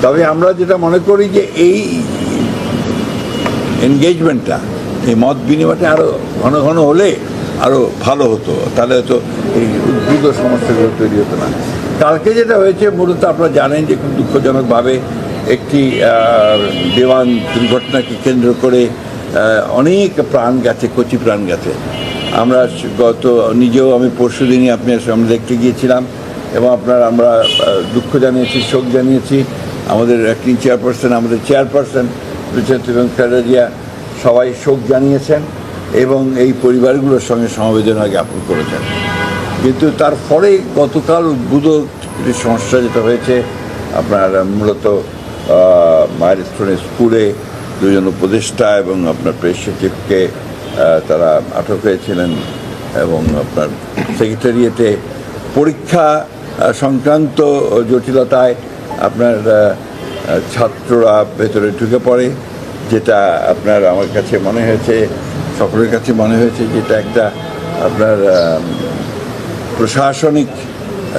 তবে আমরা যেটা মনে করি যে এই এনগেজমেন্টটা, এই মত বিনিময়টা আরও ঘন ঘন হলে আরও ভালো হতো, তাহলে হয়তো এই উদ্ভূত সমস্যাগুলো তৈরি হতো না। কালকে যেটা হয়েছে মূলত আপনারা জানেন যে খুব দুঃখজনকভাবে একটি বিমান দুর্ঘটনাকে কেন্দ্র করে অনেক প্রাণ গেছে, কচি প্রাণ গেছে। আমরা নিজেও আমি পরশু দিনই আপনার সামনে দেখতে গিয়েছিলাম এবং আমরা দুঃখ জানিয়েছি, শোক জানিয়েছি। আমাদের অ্যাক্টিং চেয়ারপারসন, আমাদের চেয়ারপারসন এবং খালেদা সবাই শোক জানিয়েছেন এবং এই পরিবারগুলোর সঙ্গে সমবেদনা জ্ঞাপন করেছেন। কিন্তু তারপরে গতকাল উদ্ভূত সমস্যা যেটা হয়েছে, আপনার মূলত মাইলস্টোন স্কুলে দুজন উপদেষ্টা এবং আপনার প্রেস সচিবকে তারা আটক হয়েছিলেন এবং আপনার সেক্রেটারিয়েটে পরীক্ষা সংক্রান্ত জটিলতায় আপনার ছাত্ররা ভেতরে ঢুকে পড়ে, যেটা আপনার আমার কাছে মনে হয়েছে, সকলের কাছে মনে হয়েছে যেটা একটা আপনার প্রশাসনিক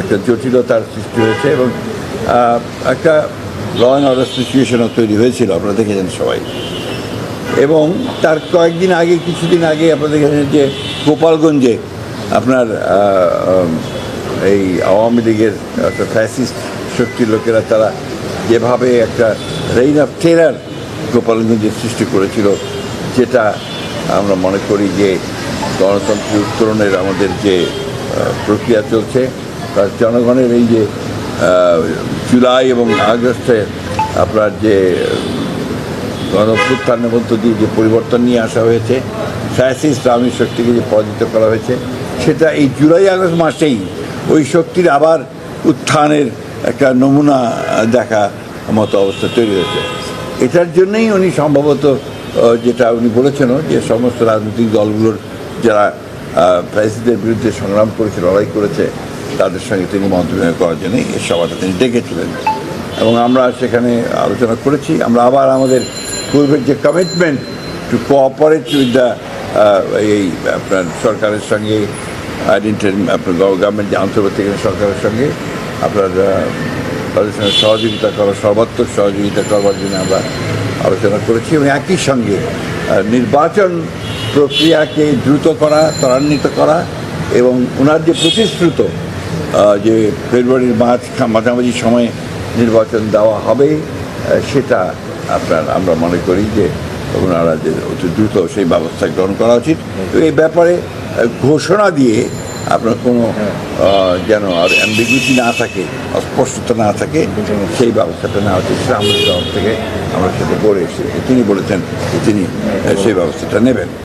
একটা জটিলতার সৃষ্টি হয়েছে এবং একটা ল অ্যান্ড অর্ডার সিচুয়েশনও তৈরি হয়েছিল, আপনারা দেখেছেন সবাই। এবং তার কিছুদিন আগে আপনারা দেখেছেন যে গোপালগঞ্জে আপনার এই আওয়ামী লীগের একটা ফ্যাসিস্ট শক্তির লোকেরা তারা যেভাবে একটা রেইন অফ টেরার গোপালগঞ্জের সৃষ্টি করেছিল, যেটা আমরা মনে করি যে গণতন্ত্রের উত্তরণের আমাদের যে প্রক্রিয়া চলছে, তার জনগণের এই যে জুলাই এবং আগস্টে আপনার যে গণঅভ্যুত্থানের মধ্য দিয়ে যে পরিবর্তন নিয়ে আসা হয়েছে, ফ্যাসিস্ট আওয়ামী শক্তিকে যে পরাজিত করা হয়েছে, সেটা এই জুলাই আগস্ট মাসেই ওই শক্তির আবার উত্থানের একটা নমুনা দেখা মতো অবস্থা তৈরি হয়েছে। এটার জন্যই উনি সম্ভবত যেটা উনি বলেছেন যে সমস্ত রাজনৈতিক দলগুলোর যারা ফ্যাসিস্টদের বিরুদ্ধে সংগ্রাম করেছে, লড়াই করেছে, তাদের সঙ্গে তিনি মতবিনিময় করার জন্যই এই সভাটা তিনি ডেকেছিলেন এবং আমরা সেখানে আলোচনা করেছি। আমরা আবার আমাদের পূর্বের যে commitment to cooperate with the এই আপনার সরকারের সঙ্গে আপনার গভর্নমেন্ট যে আন্তর্জাতিক সরকারের সঙ্গে আপনার তাদের সঙ্গে সহযোগিতা করা, সর্বাত্মক সহযোগিতা করবার জন্য আমরা আলোচনা করেছি এবং একই সঙ্গে নির্বাচন প্রক্রিয়াকে দ্রুত করা, ত্বরান্বিত করা এবং ওনার যে প্রতিশ্রুত যে ফেব্রুয়ারির মাঝামাঝি সময়ে নির্বাচন দেওয়া হবে, সেটা আমরা মনে করি যে ওনারা যে অতি দ্রুত সেই ব্যবস্থা গ্রহণ করা উচিত। তো এই ব্যাপারে ঘোষণা দিয়ে আপনার কোনো যেন আর অ্যাম্বিগুইটি না থাকে, অস্পষ্টতা না থাকে, সেই ব্যবস্থাটা নেওয়া উচিত। সেটা আমাদের তরফ থেকে আমরা সেটা বলে এসেছি। তিনি বলেছেন যে তিনি সেই ব্যবস্থাটা নেবেন।